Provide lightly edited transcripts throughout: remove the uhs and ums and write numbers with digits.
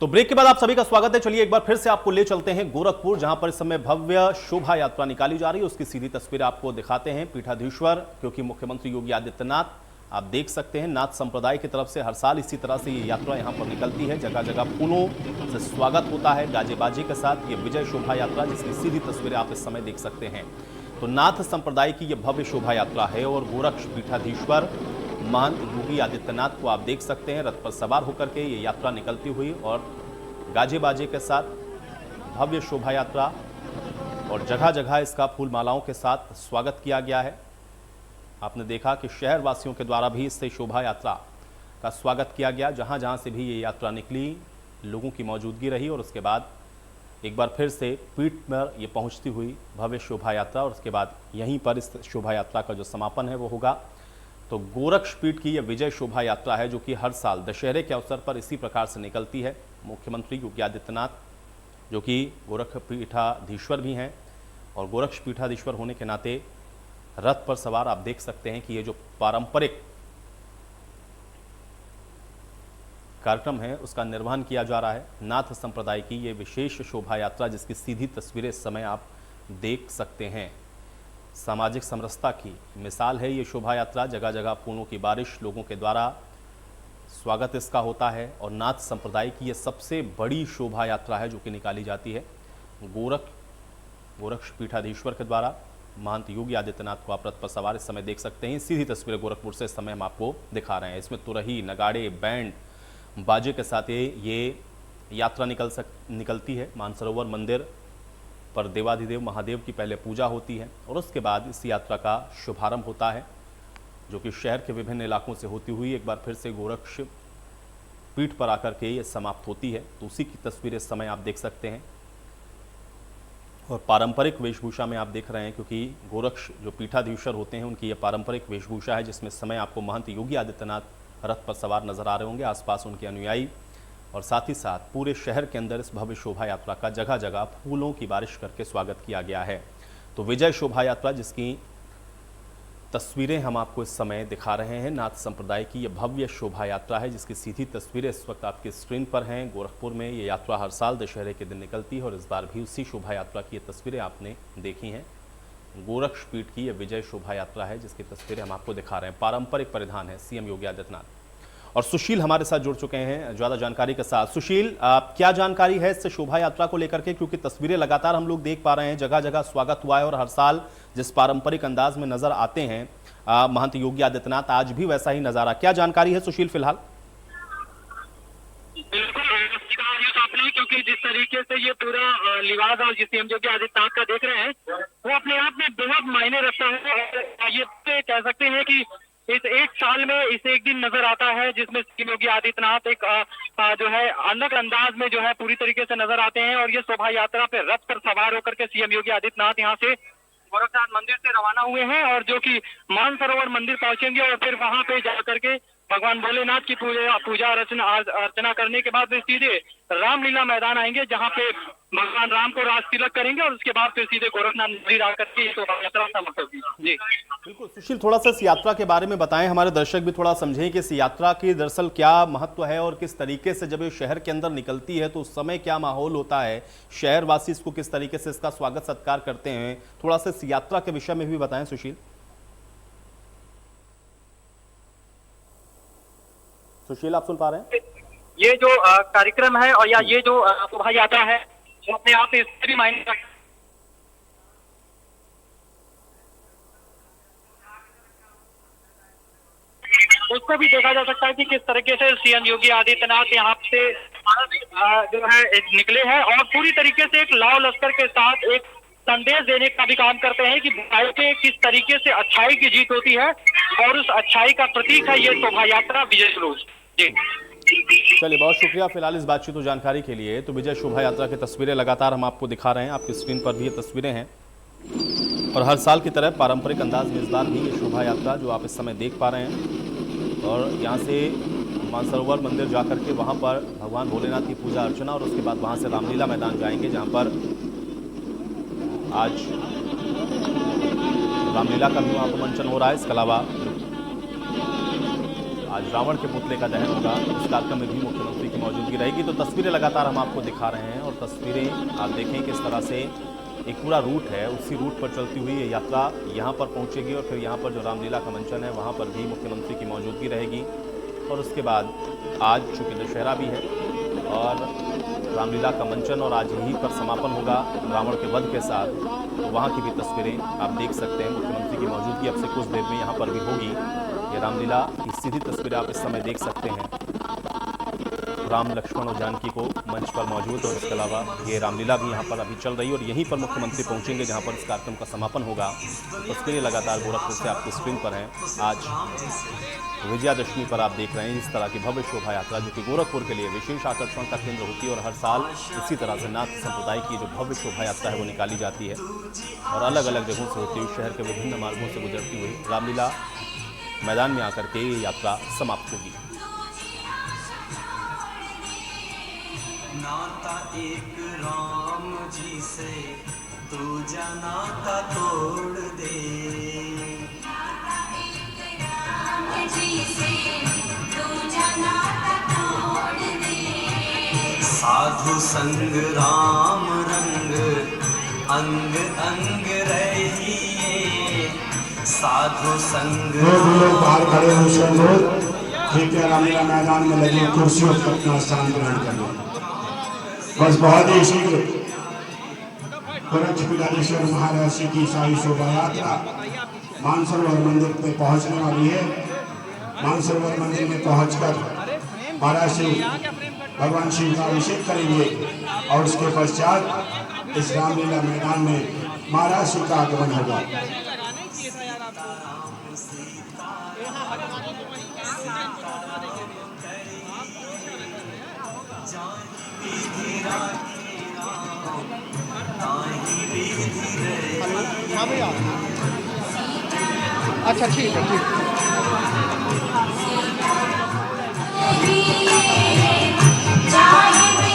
तो ब्रेक के बाद आप सभी का स्वागत है। चलिए एक बार फिर से आपको ले चलते हैं गोरखपुर, जहां पर इस समय भव्य शोभा यात्रा निकाली जा रही है। उसकी सीधी तस्वीर आपको दिखाते हैं पीठाधीश्वर, क्योंकि मुख्यमंत्री योगी आदित्यनाथ, आप देख सकते हैं, नाथ संप्रदाय की तरफ से हर साल इसी तरह से ये यात्रा यहां पर निकलती है। जगह जगह फूलों से स्वागत होता है, गाजे बाजे के साथ ये विजय शोभा यात्रा, जिसकी सीधी तस्वीरें आप इस समय देख सकते हैं। तो नाथ संप्रदाय की यह भव्य शोभा यात्रा है और गोरक्ष पीठाधीश्वर महंत योगी आदित्यनाथ को आप देख सकते हैं रथ पर सवार होकर के ये यात्रा निकलती हुई और गाजे बाजे के साथ भव्य शोभा यात्रा, और जगह जगह इसका फूल मालाओं के साथ स्वागत किया गया है। आपने देखा कि शहर वासियों के द्वारा भी इससे शोभा यात्रा का स्वागत किया गया। जहां जहां से भी ये यात्रा निकली, लोगों की मौजूदगी रही और उसके बाद एक बार फिर से पीठ पर ये पहुंचती हुई भव्य शोभा यात्रा, और उसके बाद यहीं पर इस शोभा यात्रा का जो समापन है वो होगा। तो गोरक्ष पीठ की यह विजय शोभा यात्रा है, जो कि हर साल दशहरे के अवसर पर इसी प्रकार से निकलती है। मुख्यमंत्री योगी आदित्यनाथ, जो कि गोरक्ष पीठाधीश्वर भी हैं और गोरक्ष पीठाधीश्वर होने के नाते रथ पर सवार, आप देख सकते हैं कि ये जो पारंपरिक कार्यक्रम है उसका निर्वहन किया जा रहा है। नाथ संप्रदाय की ये विशेष शोभा यात्रा, जिसकी सीधी तस्वीरें इस समय आप देख सकते हैं, सामाजिक समरसता की मिसाल है ये शोभा यात्रा। जगह जगह फूलों की बारिश, लोगों के द्वारा स्वागत इसका होता है और नाथ संप्रदाय की ये सबसे बड़ी शोभा यात्रा है जो कि निकाली जाती है गोरक्ष पीठाधीश्वर के द्वारा। महंत योगी आदित्यनाथ को आप रथ पर सवार इस समय देख सकते हैं। सीधी तस्वीरें गोरखपुर से इस समय हम आपको दिखा रहे हैं। इसमें तुरही, नगाड़े, बैंड बाजे के साथ ये यात्रा निकलती है। मानसरोवर मंदिर पर देवाधिदेव महादेव की पहले पूजा होती है और उसके बाद इस यात्रा का शुभारंभ होता है, जो कि शहर के विभिन्न इलाकों से होती हुई एक बार फिर से गोरक्ष पीठ पर आकर के ये समाप्त होती है। तो उसी की तस्वीरें इस समय आप देख सकते हैं और पारंपरिक वेशभूषा में आप देख रहे हैं, क्योंकि गोरक्ष जो पीठाधीश्वर होते हैं उनकी ये पारंपरिक वेशभूषा है, जिसमें इस समय आपको महंत योगी आदित्यनाथ रथ पर सवार नजर आ रहे होंगे, आसपास उनके अनुयायी, और साथ ही साथ पूरे शहर के अंदर इस भव्य शोभा यात्रा का जगह जगह फूलों की बारिश करके स्वागत किया गया है। तो विजय शोभा यात्रा, जिसकी तस्वीरें हम आपको इस समय दिखा रहे हैं, नाथ संप्रदाय की यह भव्य शोभा यात्रा है, जिसकी सीधी तस्वीरें इस वक्त आपकी स्क्रीन पर हैं। गोरखपुर में ये यात्रा हर साल दशहरे के दिन निकलती है और इस बार भी उसी शोभा यात्रा की ये तस्वीरें आपने देखी हैं। गोरक्ष पीठ की यह विजय शोभा यात्रा है, जिसकी तस्वीरें हम आपको दिखा रहे हैं। पारंपरिक परिधान है सीएम योगी आदित्यनाथ। और सुशील हमारे साथ जुड़ चुके हैं ज्यादा जानकारी के साथ। सुशील, क्या जानकारी है इस शोभा यात्रा को लेकर के, क्योंकि तस्वीरें लगातार हम लोग देख पा रहे हैं, जगह जगह स्वागत हुआ है और हर साल जिस पारंपरिक अंदाज में नजर आते हैं महंत योगी आदित्यनाथ, आज भी वैसा ही नजारा। क्या जानकारी है सुशील फिलहाल? बिल्कुल, क्योंकि जिस तरीके से ये पूरा लिबास और जिस सीएम योगी आदित्यनाथ का देख रहे हैं वो अपने आप में बहुत मायने रखता है। ये कह सकते हैं कि इस एक साल में इसे एक दिन नजर आता है जिसमें सीएम योगी आदित्यनाथ एक जो है अलग अंदाज में जो है पूरी तरीके से नजर आते हैं। और ये शोभा यात्रा पे रथ पर सवार होकर के सीएम योगी आदित्यनाथ यहाँ से गोरखनाथ मंदिर से रवाना हुए हैं और जो कि मानसरोवर मंदिर पहुंचेंगे और फिर वहां पे जाकर के भगवान भोलेनाथ की पूजा अर्चना करने के बाद वे सीधे रामलीला मैदान आएंगे, जहां पे भगवान राम को राज तिलक करेंगे और उसके बाद फिर सीधे गोरखनाथ मंदिर आकर के शोभा यात्रा समाप्त होगी। जी बिल्कुल सुशील, थोड़ा सा इस यात्रा के बारे में बताएं, हमारे दर्शक भी थोड़ा समझें कि इस यात्रा की दरअसल क्या महत्व है और किस तरीके से जब ये शहर के अंदर निकलती है तो उस समय क्या माहौल होता है, शहरवासी इसको किस तरीके से इसका स्वागत सत्कार करते हैं। थोड़ा सा इस यात्रा के विषय में भी बताएं सुशील। सुशील, आप सुन पा रहे हैं? ये जो कार्यक्रम है और या ये जो शोभा यात्रा है वो अपने आप में इससे भी मायने रखता है। उसको भी देखा जा सकता है कि किस तरीके से सीएम योगी आदित्यनाथ यहाँ से जो है निकले हैं और पूरी तरीके से एक लाव लश्कर के साथ एक संदेश देने का भी काम करते हैं कि बुराई पे किस तरीके से अच्छाई की जीत होती है और उस अच्छाई का प्रतीक है ये शोभा यात्रा विजय जुलूस। जी चलिए, बहुत शुक्रिया फिलहाल इस बातचीत और जानकारी के लिए। तो विजय शोभा यात्रा की तस्वीरें लगातार हम आपको दिखा रहे हैं, आपकी स्क्रीन पर भी ये तस्वीरें हैं और हर साल की तरह पारंपरिक अंदाज में इस बार भी ये शोभा यात्रा जो आप इस समय देख पा रहे हैं, और यहाँ से मानसरोवर मंदिर जाकर के वहाँ पर भगवान भोलेनाथ की पूजा अर्चना और उसके बाद वहाँ से रामलीला मैदान जाएंगे, जहाँ पर आज रामलीला का भी वहाँ पर मंचन हो रहा है। इसके अलावा आज रावण के पुतले का दहन होगा। इस कार्यक्रम में भी मुख्यमंत्री की मौजूदगी रहेगी। तो तस्वीरें लगातार हम आपको दिखा रहे हैं और तस्वीरें आप देखें किस तरह से एक पूरा रूट है, उसी रूट पर चलती हुई ये यात्रा यहाँ पर पहुँचेगी और फिर यहाँ पर जो रामलीला का मंचन है वहाँ पर भी मुख्यमंत्री की मौजूदगी रहेगी। और उसके बाद आज चूँकि दशहरा भी है और रामलीला का मंचन और आज यहीं पर समापन होगा रावण के वध के साथ। तो वहाँ की भी तस्वीरें आप देख सकते हैं। मुख्यमंत्री की मौजूदगी अब से कुछ देर में यहाँ पर भी होगी। ये रामलीला की सीधी तस्वीरें आप इस समय देख सकते हैं। राम, लक्ष्मण और जानकी को मंच पर मौजूद और इसके अलावा ये रामलीला भी यहाँ पर अभी चल रही है और यहीं पर मुख्यमंत्री पहुँचेंगे जहाँ पर इस कार्यक्रम का समापन होगा। तस्वीरें लगातार गोरखपुर से आपकी स्क्रीन पर हैं। आज विजयादशमी पर आप देख रहे हैं इस तरह की भव्य शोभा यात्रा जो कि गोरखपुर के लिए विशेष आकर्षण का केंद्र होती है और हर साल इसी तरह से नाथ संप्रदाय की जो भव्य शोभा यात्रा है वो निकाली जाती है और अलग अलग जगहों से होती हुई शहर के विभिन्न मार्गों से गुजरती हुई रामलीला मैदान में आकर के ये यात्रा समाप्त होगी। नाता एक राम जी से तू नाता तोड़ दे, साधु संग राम रंग अंग अंग रहिए, साधु संग लोग बाहर खड़े हो सब लोग ठीक है। रामलीला मैदान में लगे कुर्सियों पर अपना स्थान ग्रहण कर लो। बस बहुत ही शीघ्र गोरक्षपीठाधीश्वर महाराज की शाही शोभा यात्रा मानसरोवर मंदिर में पहुंचने वाली है। मानसरोवर मंदिर में पहुंचकर महाराज भगवान शिव का अभिषेक करेंगे और उसके पश्चात इस रामलीला मैदान में महाराज शिव का आगमन होगा। हाँ भैया, अच्छा ठीक है, ठीक है।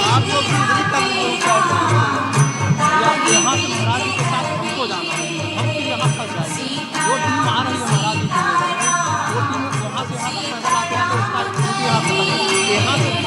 आप लोग यहाँ से महाराज जी के साथ हमको जाना है, हम फिर यहाँ फंस जाएंगे। वो टीम आ रही है महाराज जी के, वो टीम वहाँ से यहाँ तक पैदल आते हैं तो उसका ड्यूटी यहाँ पर यहाँ से भी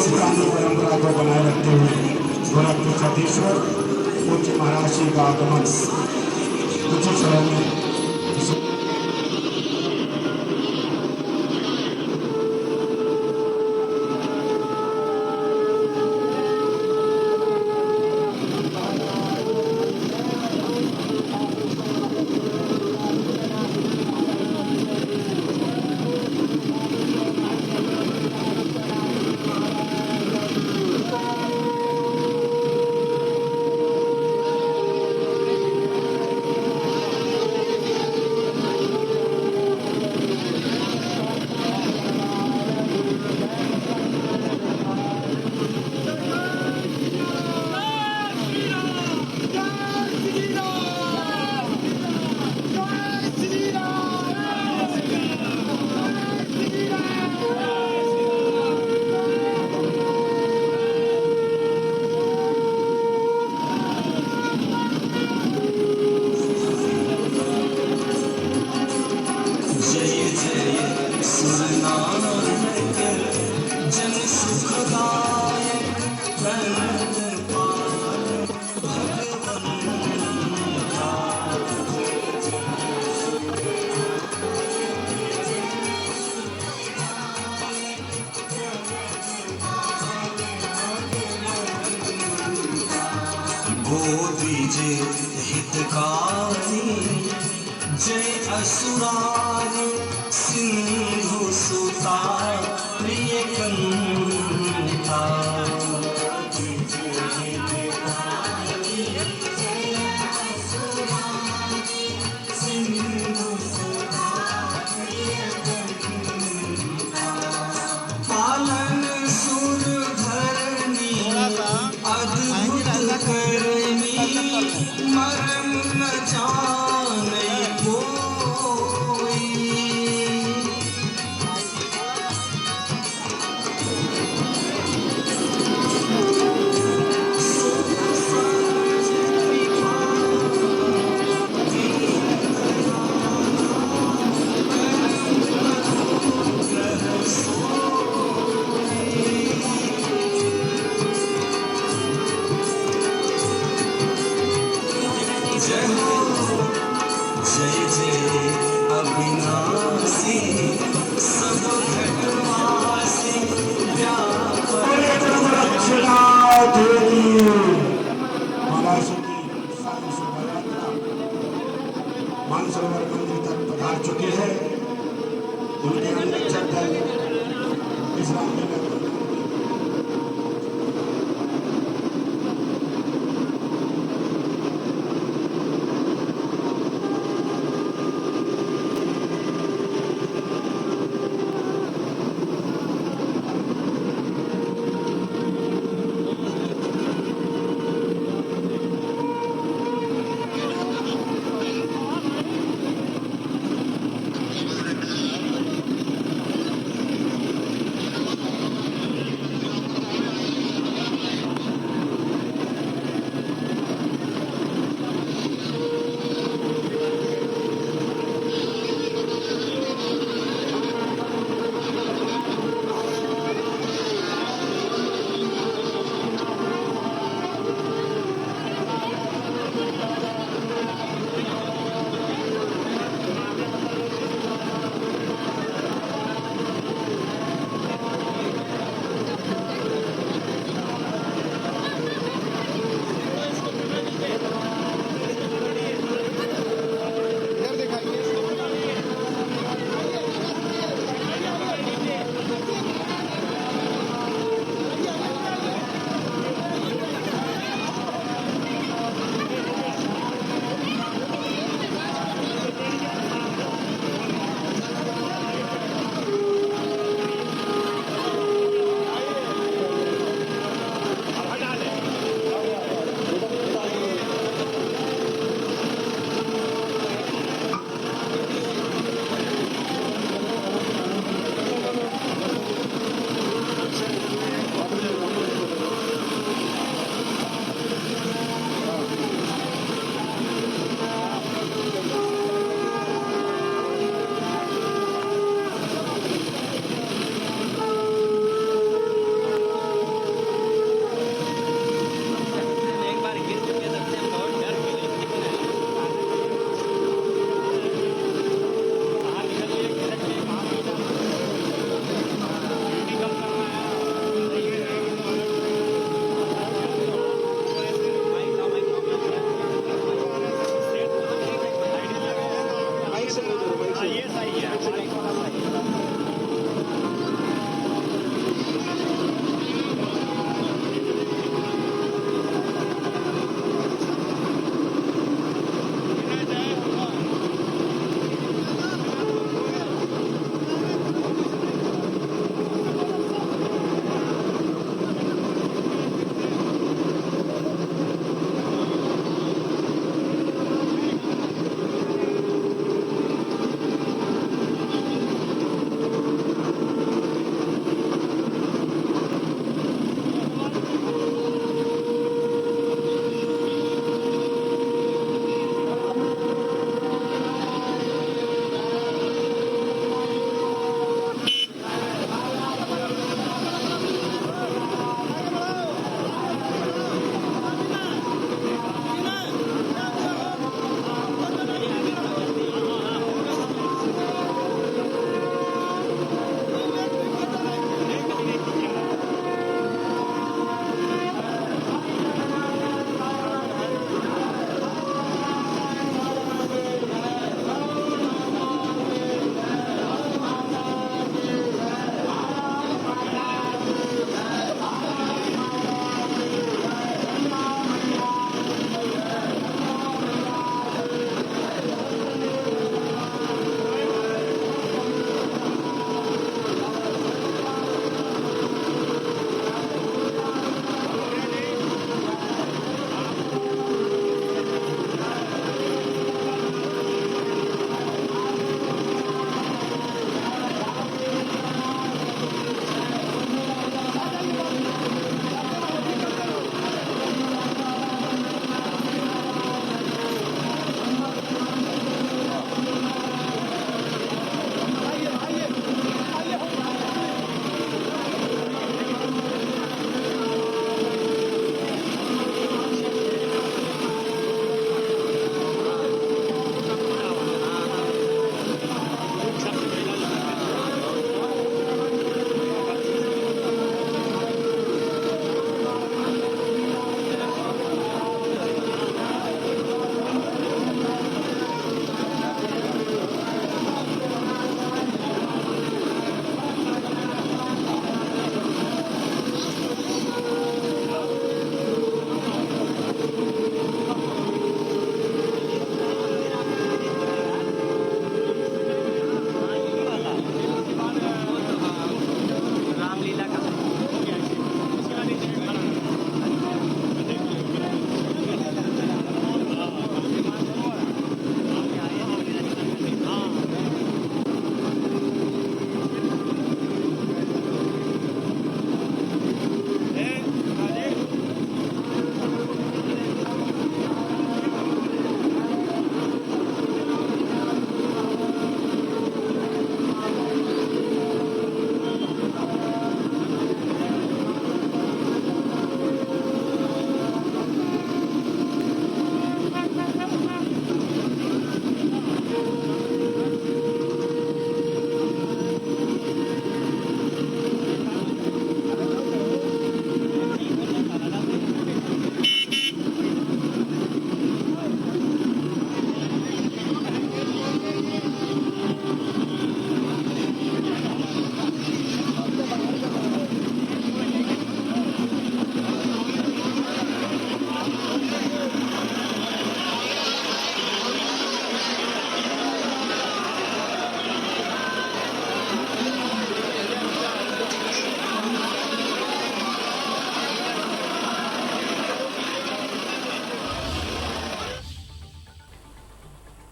महाराज परंपरा को बनाए रखते हुए गोरक्षपीठाधीश्वर पूज्य महाराज जी का आगमन कुछ समय में हो दीजे हितकारी जय असुरार सिंधु सुता प्रिय कंता पालन सुर धरनी अद्भुत करनी मरम न जाने कोई जय हो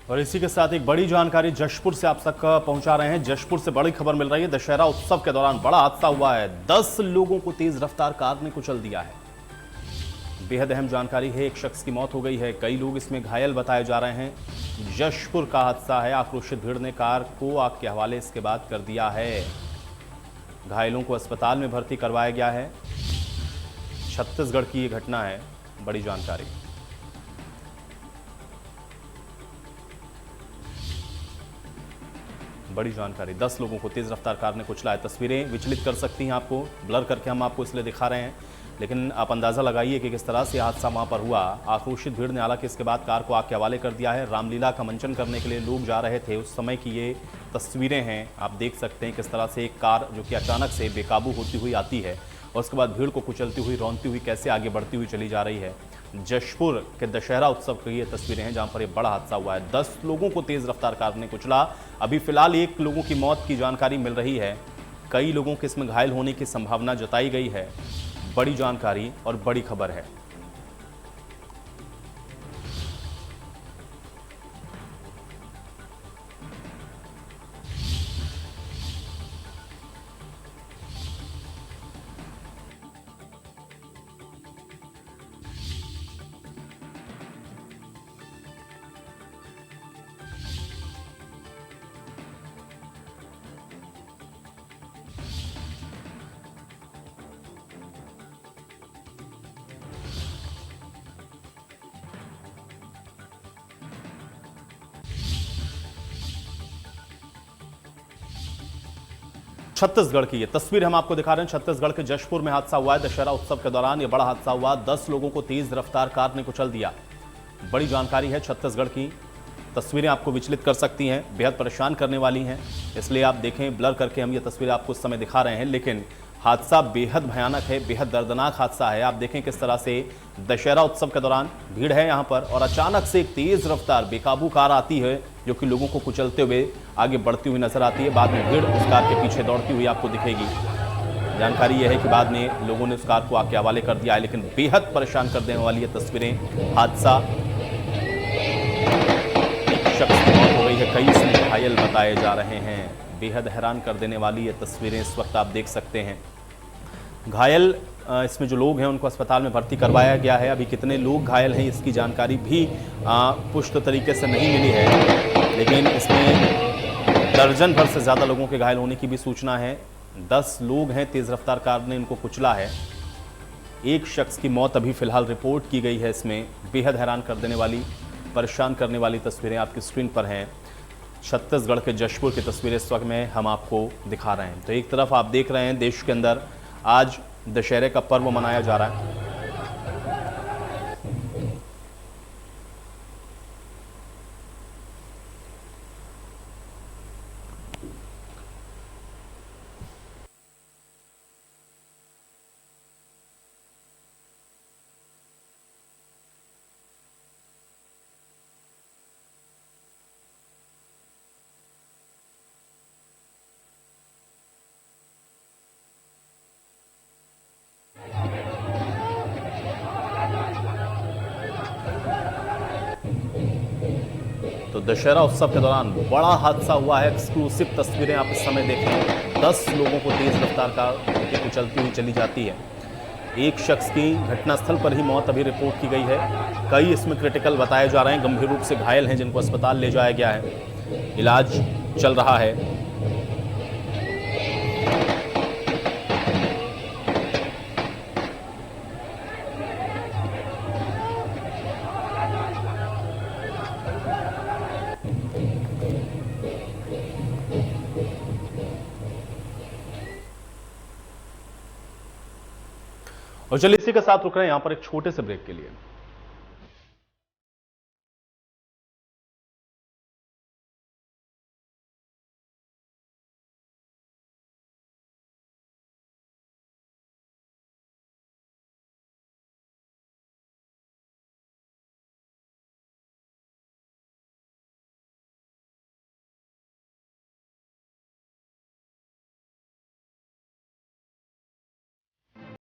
और इसी के साथ एक बड़ी जानकारी जशपुर से आप तक पहुंचा रहे हैं। जशपुर से बड़ी खबर मिल रही है। दशहरा उत्सव के दौरान बड़ा हादसा हुआ है। 10 लोगों को तेज रफ्तार कार ने कुचल दिया है। बेहद अहम जानकारी है। एक शख्स की मौत हो गई है, कई लोग इसमें घायल बताए जा रहे हैं। जशपुर का हादसा है। आक्रोशित भीड़ ने कार को आग के हवाले इसके बाद कर दिया है। घायलों को अस्पताल में भर्ती करवाया गया है। छत्तीसगढ़ की ये घटना है। बड़ी जानकारी। बड़ी जानकारी, 10 लोगों को तेज रफ्तार कार ने कुचला है। तस्वीरें विचलित कर सकती हैं आपको, ब्लर करके हम आपको इसलिए दिखा रहे हैं, लेकिन आप अंदाज़ा लगाइए कि किस तरह से हादसा वहाँ पर हुआ। आक्रोशित भीड़ ने हालांकि इसके बाद कार को आग के हवाले कर दिया है। रामलीला का मंचन करने के लिए लोग जा रहे थे, उस समय की ये तस्वीरें हैं। आप देख सकते हैं किस तरह से एक कार जो कि अचानक से बेकाबू होती हुई आती है और उसके बाद भीड़ को कुचलती हुई, रौंदती हुई कैसे आगे बढ़ती हुई चली जा रही है। जशपुर के दशहरा उत्सव की ये तस्वीरें हैं जहां पर ये बड़ा हादसा हुआ है। 10 लोगों को तेज रफ्तार कार ने कुचला। अभी फिलहाल 1 लोगों की मौत की जानकारी मिल रही है। कई लोगों के इसमें घायल होने की संभावना जताई गई है। बड़ी जानकारी और बड़ी खबर है। छत्तीसगढ़ की ये तस्वीर हम आपको दिखा रहे हैं। छत्तीसगढ़ के जशपुर में हादसा हुआ है। दशहरा उत्सव के दौरान ये बड़ा हादसा हुआ। 10 लोगों को तेज रफ्तार कार ने कुचल दिया। बड़ी जानकारी है छत्तीसगढ़ की। तस्वीरें आपको विचलित कर सकती हैं, बेहद परेशान करने वाली हैं, इसलिए आप देखें, ब्लर करके हम ये तस्वीर आपको उस समय दिखा रहे हैं। लेकिन हादसा बेहद भयानक है, बेहद दर्दनाक हादसा है। आप देखें किस तरह से दशहरा उत्सव के दौरान भीड़ है यहाँ पर और अचानक से एक तेज रफ्तार बेकाबू कार आती है जो कि लोगों को कुचलते हुए आगे बढ़ती हुई नजर आती है। बाद में भीड़ उस कार के पीछे दौड़ती हुई आपको दिखेगी। जानकारी यह है कि बाद में लोगों ने उस कार को आग के हवाले कर दिया है। लेकिन बेहद परेशान कर देने वाली ये तस्वीरें। हादसा, एक शख्स की मौत हो गई है, कई इसमें घायल बताए जा रहे हैं। बेहद हैरान कर देने वाली ये तस्वीरें इस वक्त आप देख सकते हैं। घायल इसमें जो लोग हैं उनको अस्पताल में भर्ती करवाया गया है। अभी कितने लोग घायल हैं इसकी जानकारी भी पुष्ट तरीके से नहीं मिली है, लेकिन इसमें दर्जन भर से ज़्यादा लोगों के घायल होने की भी सूचना है। 10 लोग हैं, तेज़ रफ्तार कार ने इनको कुचला है। एक शख्स की मौत अभी फ़िलहाल रिपोर्ट की गई है। इसमें बेहद हैरान कर देने वाली, परेशान करने वाली तस्वीरें आपकी स्क्रीन पर हैं। छत्तीसगढ़ के जशपुर की तस्वीरें इस वक्त में हम आपको दिखा रहे हैं। तो एक तरफ आप देख रहे हैं देश के अंदर आज दशहरे का पर्व मनाया जा रहा है। तो दशहरा उत्सव के दौरान बड़ा हादसा हुआ है। एक्सक्लूसिव तस्वीरें आप इस समय देख रहे हैं। 10 लोगों को तेज रफ्तार कार कुचलती हुई चली जाती है। एक शख्स की घटनास्थल पर ही मौत अभी रिपोर्ट की गई है। कई इसमें क्रिटिकल बताए जा रहे हैं, गंभीर रूप से घायल हैं, जिनको अस्पताल ले जाया गया है, इलाज चल रहा है। और चलिए इसी के साथ रुक रहे हैं यहाँ पर एक छोटे से ब्रेक के लिए।